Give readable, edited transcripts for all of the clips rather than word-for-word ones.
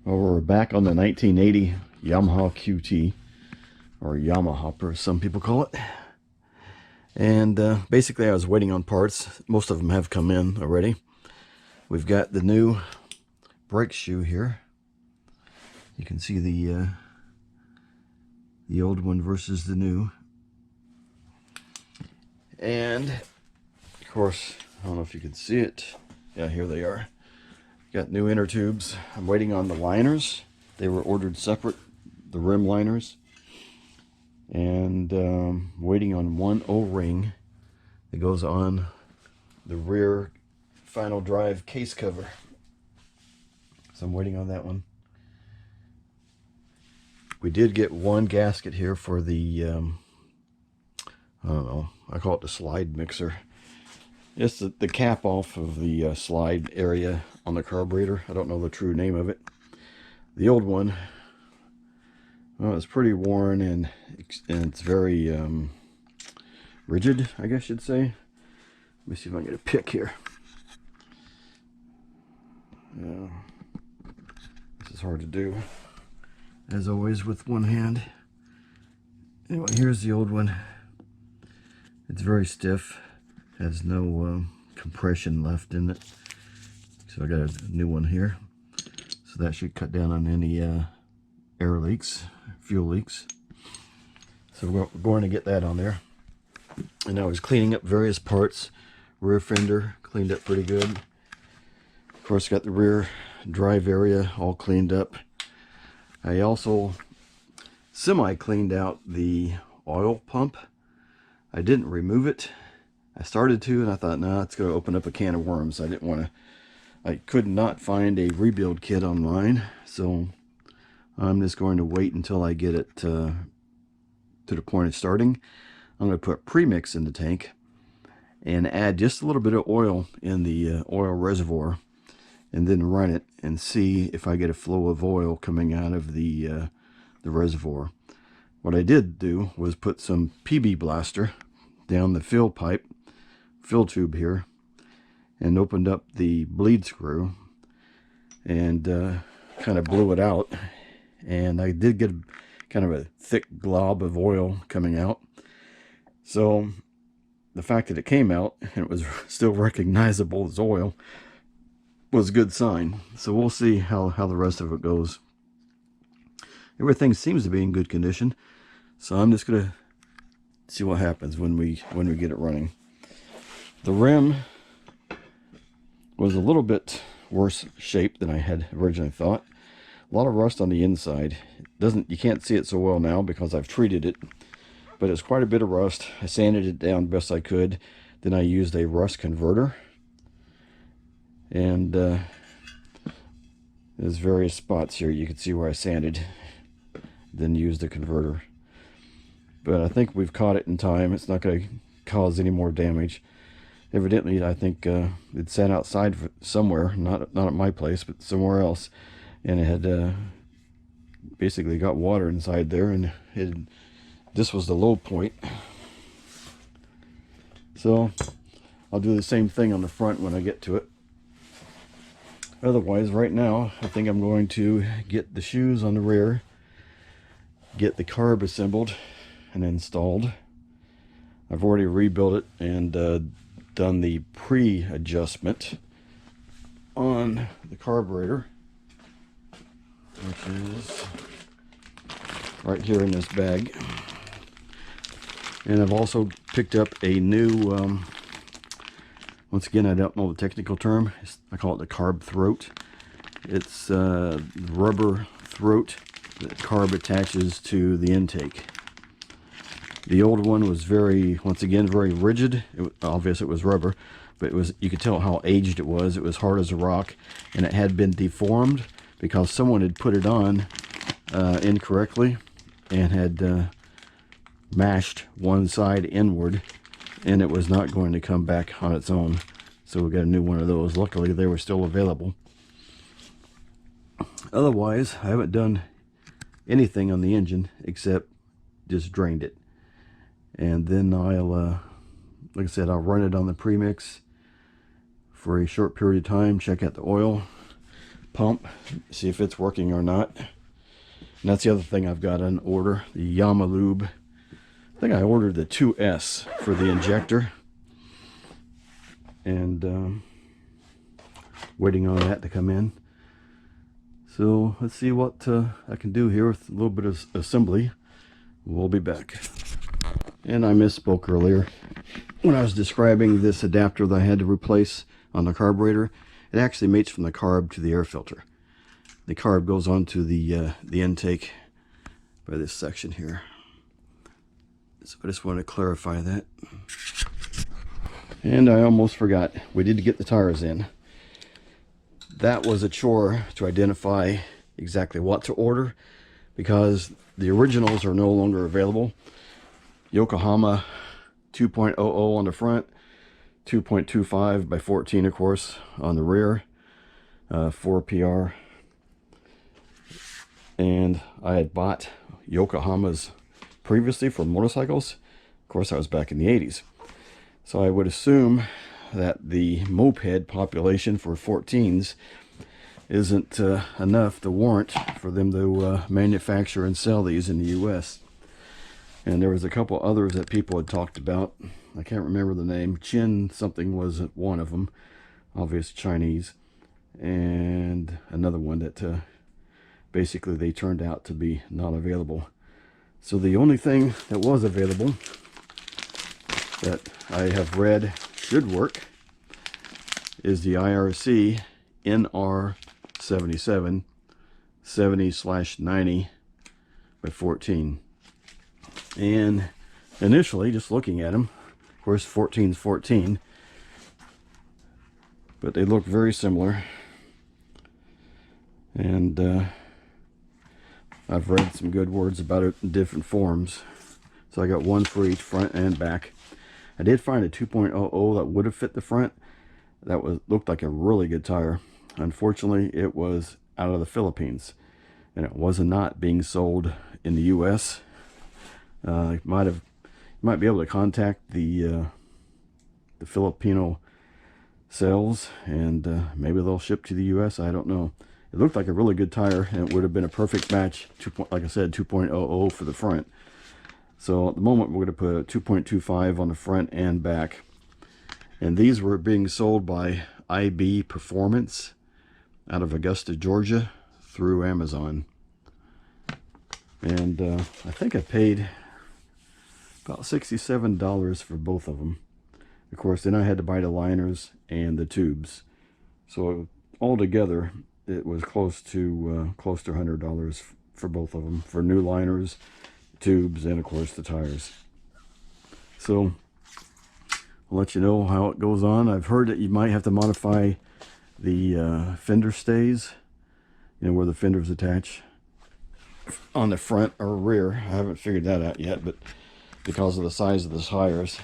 Well, we're back on the 1980 Yamaha QT, or Yamahopper as some people call it. And basically I was waiting on parts. Most of them have come in already. We've got the new brake shoe here. You can see the old one versus the new. And of course, I don't know if you can see it. Yeah, here they are. Got new inner tubes. I'm waiting on the liners. They were ordered separate, the rim liners. And waiting on one O-ring that goes on the rear final drive case cover. So I'm waiting on that one. We did get one gasket here for the, I don't know, I call it the slide mixer. It's the cap off of the slide area on the carburetor. I don't know the true name of it. The old one, well, it's pretty worn and it's very rigid, I guess you'd say. Let me see if I can get a pick here. Yeah, this is hard to do, as always with one hand. Anyway, here's the old one. It's very stiff. Has no compression left in it. So I got a new one here. So that should cut down on any air leaks, fuel leaks. So we're going to get that on there. And I was cleaning up various parts. Rear fender cleaned up pretty good. Of course, got the rear drive area all cleaned up. I also semi-cleaned out the oil pump. I didn't remove it. I started to, and I thought, nah, it's going to open up a can of worms. I didn't want to. I could not find a rebuild kit online, so I'm just going to wait until I get it to the point of starting. I'm going to put premix in the tank and add just a little bit of oil in the oil reservoir, and then run it and see if I get a flow of oil coming out of the reservoir. What I did do was put some PB blaster down the fill pipe, fill tube here, and opened up the bleed screw and kind of blew it out. And I did get kind of a thick glob of oil coming out. So the fact that it came out and it was still recognizable as oil was a good sign. So we'll see how the rest of it goes. Everything seems to be in good condition, so I'm just gonna see what happens when we get it running. The rim was a little bit worse shape than I had originally thought. A lot of rust on the inside. You can't see it so well now because I've treated it, but it's quite a bit of rust. I sanded it down best I could. Then I used a rust converter, and there's various spots here. You can see where I sanded, then used the converter. But I think we've caught it in time. It's not going to cause any more damage. Evidently, I think it sat outside somewhere, not at my place, but somewhere else, and it had basically got water inside there, and this was the low point. So I'll do the same thing on the front when I get to it. Otherwise, right now, I think I'm going to get the shoes on the rear, get the carb assembled and installed. I've already rebuilt it and done the pre-adjustment on the carburetor, which is right here in this bag. And I've also picked up a new, once again, I don't know the technical term, I call it the carb throat. It's rubber throat that carb attaches to the intake. The old one was once again, very rigid. Obviously it was rubber, but you could tell how aged it was. It was hard as a rock, and it had been deformed because someone had put it on incorrectly and had mashed one side inward, and it was not going to come back on its own. So we got a new one of those. Luckily, they were still available. Otherwise, I haven't done anything on the engine except just drained it. And then I'll, like I said, I'll run it on the premix for a short period of time, check out the oil, pump, see if it's working or not. And that's the other thing I've got on order, the Yamalube. I think I ordered the 2S for the injector, and waiting on that to come in. So let's see what I can do here with a little bit of assembly. We'll be back. And I misspoke earlier when I was describing this adapter that I had to replace on the carburetor. It actually mates from the carb to the air filter. The carb goes onto the intake by this section here. So I just want to clarify that. And I almost forgot, we did get the tires in. That was a chore to identify exactly what to order, because the originals are no longer available. Yokohama 2.00 on the front, 2.25 by 14 of course on the rear, 4 PR. And I had bought Yokohamas previously for motorcycles. Of course, that was back in the 80s. So I would assume that the moped population for 14s isn't enough to warrant for them to manufacture and sell these in the US. And there was a couple others that people had talked about. I can't remember the name. Chin something was one of them, obvious Chinese, and another one that basically they turned out to be not available. So the only thing that was available that I have read should work is the IRC NR77 70/90 by 14. And initially, just looking at them, of course 14's 14, but they look very similar. And I've read some good words about it in different forms. So I got one for each front and back. I did find a 2.00 that would have fit the front. That looked like a really good tire. Unfortunately, it was out of the Philippines, and it was not being sold in the US. You might be able to contact the Filipino sales, and maybe they'll ship to the US. I don't know. It looked like a really good tire, and it would have been a perfect match. Like I said, 2.00 for the front. So at the moment, we're going to put a 2.25 on the front and back. And these were being sold by IB Performance out of Augusta, Georgia, through Amazon. And I think I paid about $67 for both of them. Of course, then I had to buy the liners and the tubes. So altogether, it was close to $100 for both of them, for new liners, tubes, and of course the tires. So I'll let you know how it goes on. I've heard that you might have to modify the fender stays, you know, where the fenders attach on the front or rear. I haven't figured that out yet, but because of the size of the tires,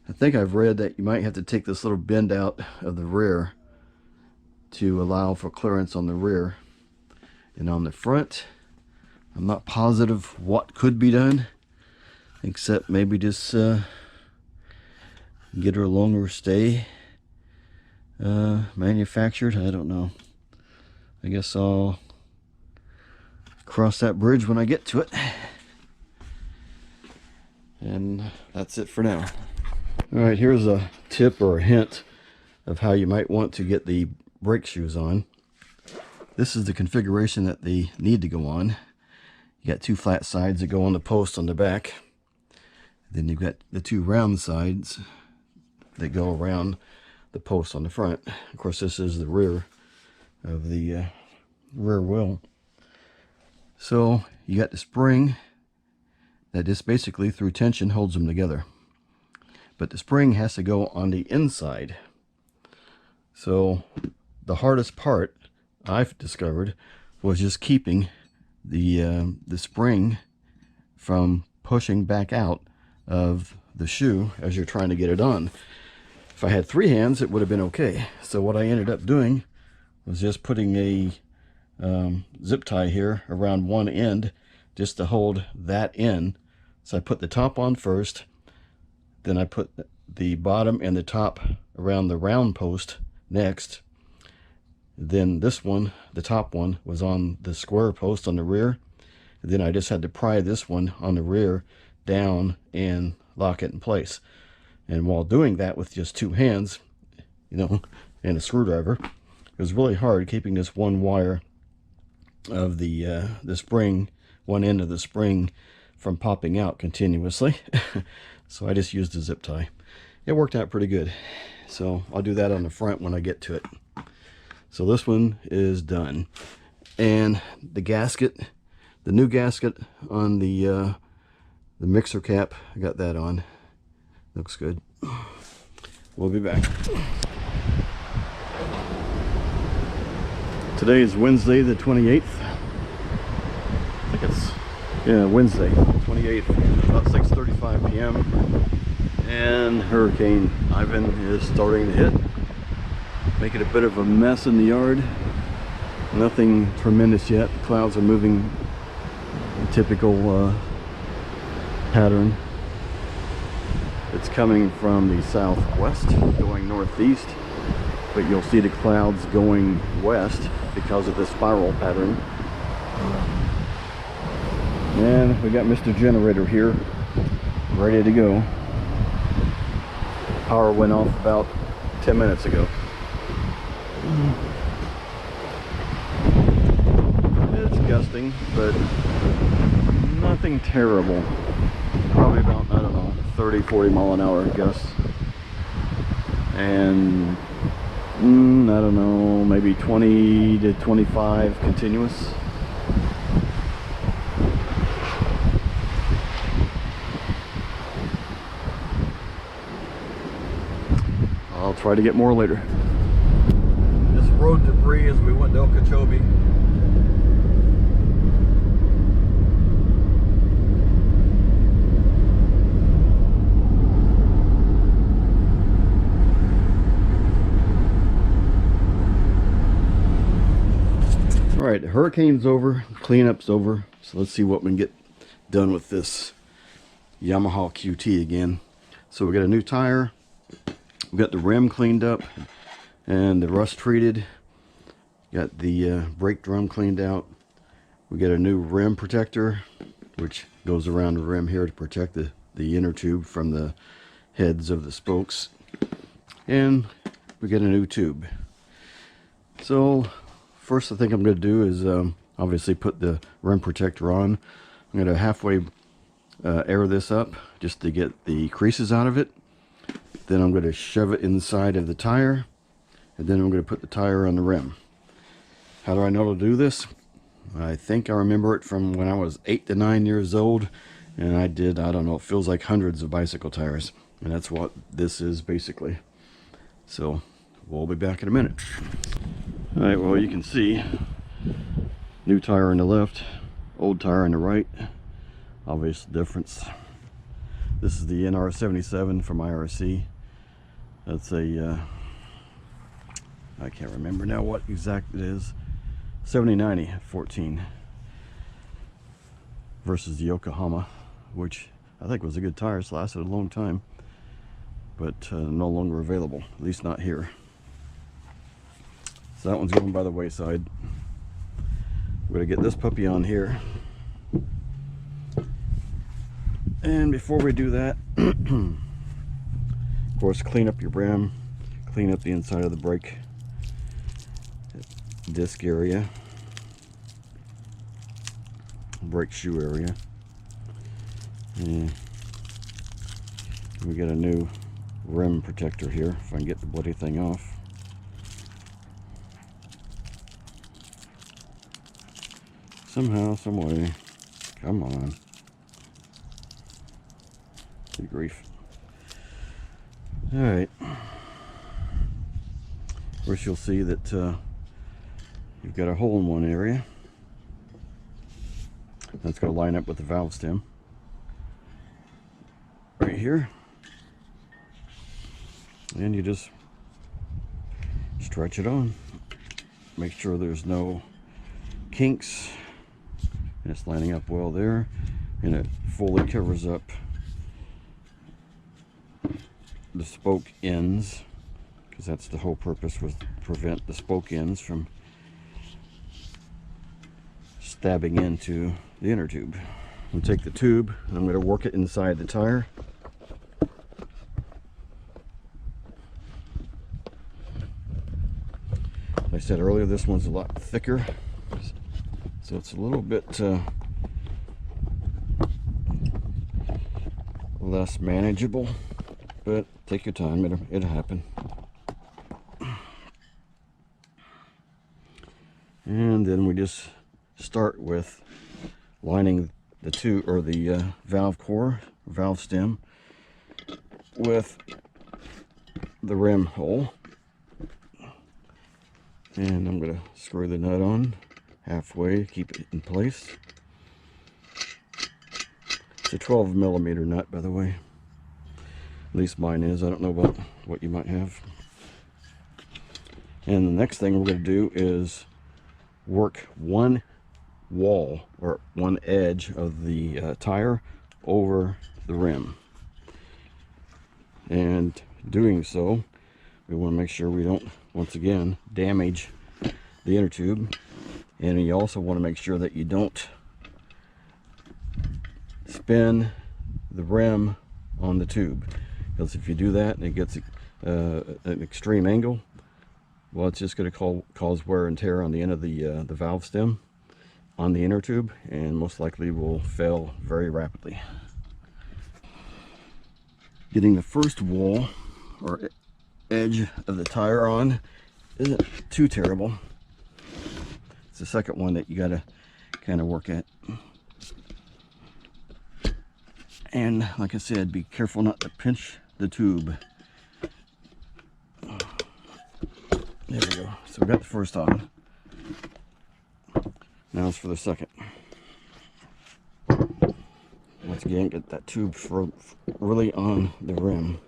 I think I've read that you might have to take this little bend out of the rear to allow for clearance on the rear. And on the front, I'm not positive what could be done, except maybe just get her a longer stay manufactured. I don't know. I guess I'll cross that bridge when I get to it. And that's it for now. Alright, here's a tip or a hint of how you might want to get the brake shoes on. This is the configuration that they need to go on. You got two flat sides that go on the post on the back. Then you've got the two round sides that go around the post on the front. Of course, this is the rear of the rear wheel. So you got the spring that just basically through tension holds them together. But the spring has to go on the inside. So the hardest part I've discovered was just keeping the spring from pushing back out of the shoe as you're trying to get it on. If I had three hands, it would have been okay. So what I ended up doing was just putting a zip tie here around one end just to hold that in. So I put the top on first, then I put the bottom and the top around the round post next, Then this one, the top one, was on the square post on the rear. And then I just had to pry this one on the rear down and lock it in place. And while doing that with just two hands, you know, and a screwdriver, it was really hard keeping this one wire of the spring, one end of the spring, from popping out continuously. So I just used a zip tie. It worked out pretty good. So I'll do that on the front when I get to it. So this one is done. And the gasket, the new gasket on the mixer cap, I got that on. Looks good. We'll be back. Today is Wednesday the 28th. I think it's, yeah, Wednesday 28th, about 6:35 p.m. And Hurricane Ivan is starting to hit, making a bit of a mess in the yard. Nothing tremendous yet. Clouds are moving in typical pattern. It's coming from the southwest, going northeast, but you'll see the clouds going west because of the spiral pattern. And we got Mr. Generator here, ready to go. Power went off about 10 minutes ago. It's gusting, but nothing terrible. Probably about, I don't know, 30-40 mile an hour gusts. And I don't know, maybe 20 to 25 continuous. I'll try to get more later. This road debris as we went to Okeechobee. All right, the hurricane's over, cleanup's over. So let's see what we can get done with this Yamaha QT again. So we got a new tire. We got the rim cleaned up and the rust treated. Got the brake drum cleaned out. We got a new rim protector, which goes around the rim here to protect the inner tube from the heads of the spokes. And we got a new tube. So first I think I'm going to do is obviously put the rim protector on. I'm going to halfway air this up just to get the creases out of it. Then I'm going to shove it inside of the tire, and then I'm going to put the tire on the rim. How do I know to do this? I think I remember it from when I was 8 to 9 years old, and I did, I don't know, it feels like hundreds of bicycle tires, and that's what this is basically. So we'll be back in a minute. All right, well, you can see new tire on the left, old tire on the right. Obvious difference. This is the NR77 from IRC. That's a, I can't remember now what exact it is. 7090 14 versus the Yokohama, which I think was a good tire. It's lasted a long time, but no longer available, at least not here. So that one's going by the wayside. We're going to get this puppy on here. And before we do that, of course, clean up your rim, clean up the inside of the brake disc area, brake shoe area. And we got a new rim protector here, if I can get the bloody thing off. Somehow, some way. Come on. Good grief. Alright. First you'll see that you've got a hole in one area. That's going to line up with the valve stem. Right here. And you just stretch it on. Make sure there's no kinks. And it's lining up well there. And it fully covers up the spoke ends, because that's the whole purpose, was to prevent the spoke ends from stabbing into the inner tube. I'm going to take the tube and I'm going to work it inside the tire. Like I said earlier, this one's a lot thicker, so it's a little bit less manageable, but take your time, it'll happen. And then we just start with lining the the valve core, valve stem, with the rim hole. And I'm going to screw the nut on halfway, keep it in place. It's a 12mm nut, by the way. At least mine is. I don't know about what you might have. And the next thing we're going to do is work one wall, or one edge of the tire over the rim. And doing so, we want to make sure we don't, once again, damage the inner tube. And you also want to make sure that you don't spin the rim on the tube, because if you do that and it gets an extreme angle, well, it's just going to cause wear and tear on the end of the valve stem on the inner tube, and most likely will fail very rapidly. Getting the first wall or edge of the tire on isn't too terrible. It's the second one that you got to kind of work at. And like I said, be careful not to pinch the tube. There we go. So we got the first on. Now it's for the second. Once again, get that tube really on the rim.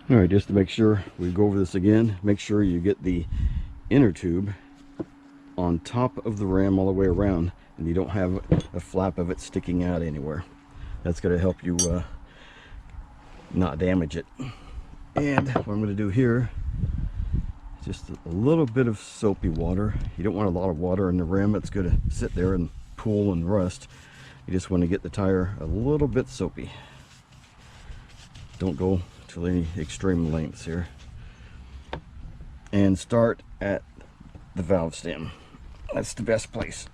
Alright, just to make sure, we go over this again, make sure you get the inner tube on top of the rim all the way around, and you don't have a flap of it sticking out anywhere. That's going to help you not damage it. And what I'm going to do here is just a little bit of soapy water. You don't want a lot of water in the rim. It's going to sit there and pool and rust. You just want to get the tire a little bit soapy. Don't go to any extreme lengths here. And start at the valve stem. That's the best place.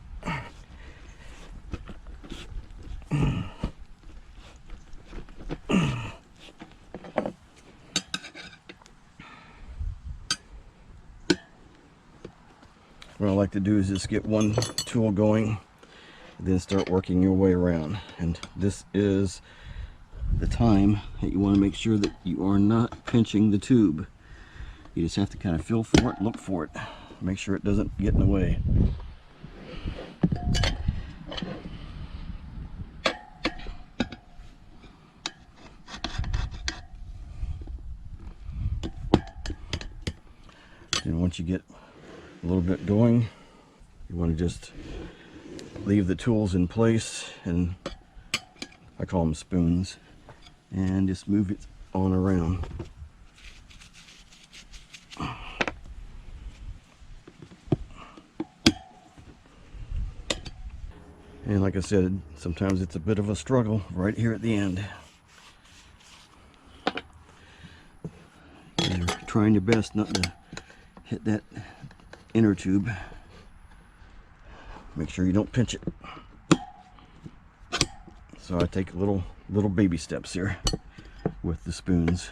What I like to do is just get one tool going, then start working your way around. And this is the time that you want to make sure that you are not pinching the tube. You just have to kind of feel for it, look for it, make sure it doesn't get in the way. And once you get a little bit going, you want to just leave the tools in place, and I call them spoons, and just move it on around. And like I said, sometimes it's a bit of a struggle right here at the end. You're trying your best not to hit that inner tube. Make sure you don't pinch it. So I take little baby steps here with the spoons.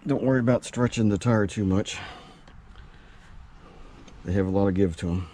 Don't worry about stretching the tire too much. They have a lot of give to them.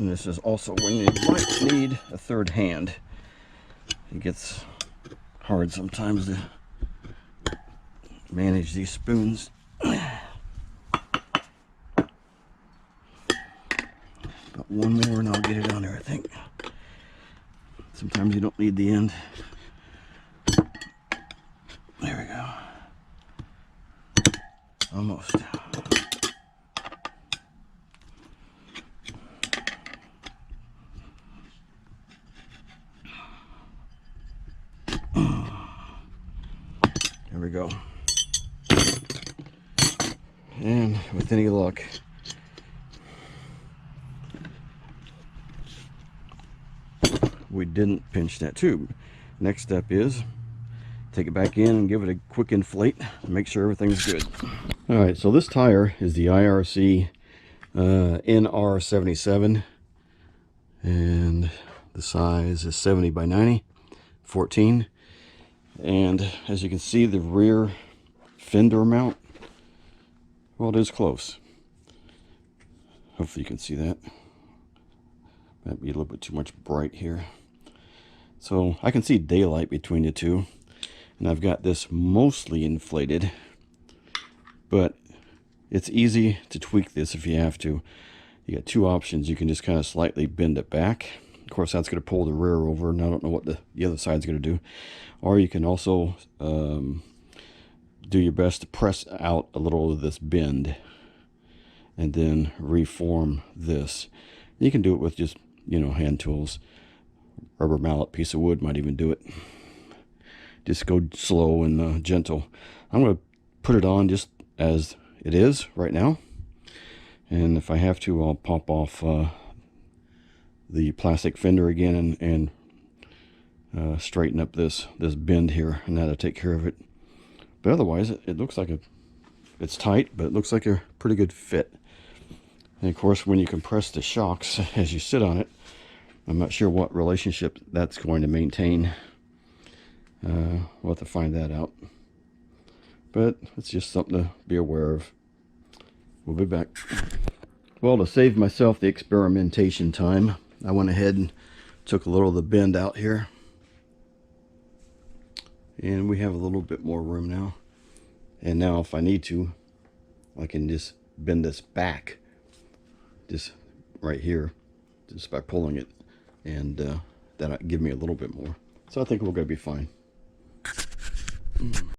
And this is also when you might need a third hand. It gets hard sometimes to manage these spoons. But one more and I'll get it on there, I think. Sometimes you don't need the end. There we go. Almost. There we go. And with any luck, we didn't pinch that tube. Next step is take it back in and give it a quick inflate to make sure everything's good. All right, so this tire is the IRC NR77, and the size is 70 by 90, 14. And as you can see, the rear fender mount, well, it is close. Hopefully you can see that. Might be a little bit too much bright here. So I can see daylight between the two. And I've got this mostly inflated, but it's easy to tweak this if you have to. You got two options. You can just kind of slightly bend it back. Of course, that's going to pull the rear over, and I don't know what the other side's going to do. Or you can also do your best to press out a little of this bend and then reform this. You can do it with just, you know, hand tools. Rubber mallet, piece of wood might even do it. Just go slow and gentle. I'm going to put it on just as it is right now. And if I have to, I'll pop off the plastic fender again and straighten up this bend here, and that'll take care of it. But otherwise, it looks like it's tight, but it looks like a pretty good fit. And of course, when you compress the shocks as you sit on it, I'm not sure what relationship that's going to maintain. We'll have to find that out. But it's just something to be aware of. We'll be back. Well, to save myself the experimentation time, I went ahead and took a little of the bend out here. And we have a little bit more room now. And now if I need to, I can just bend this back. Just right here. Just by pulling it. And that'll give me a little bit more. So I think we're going to be fine.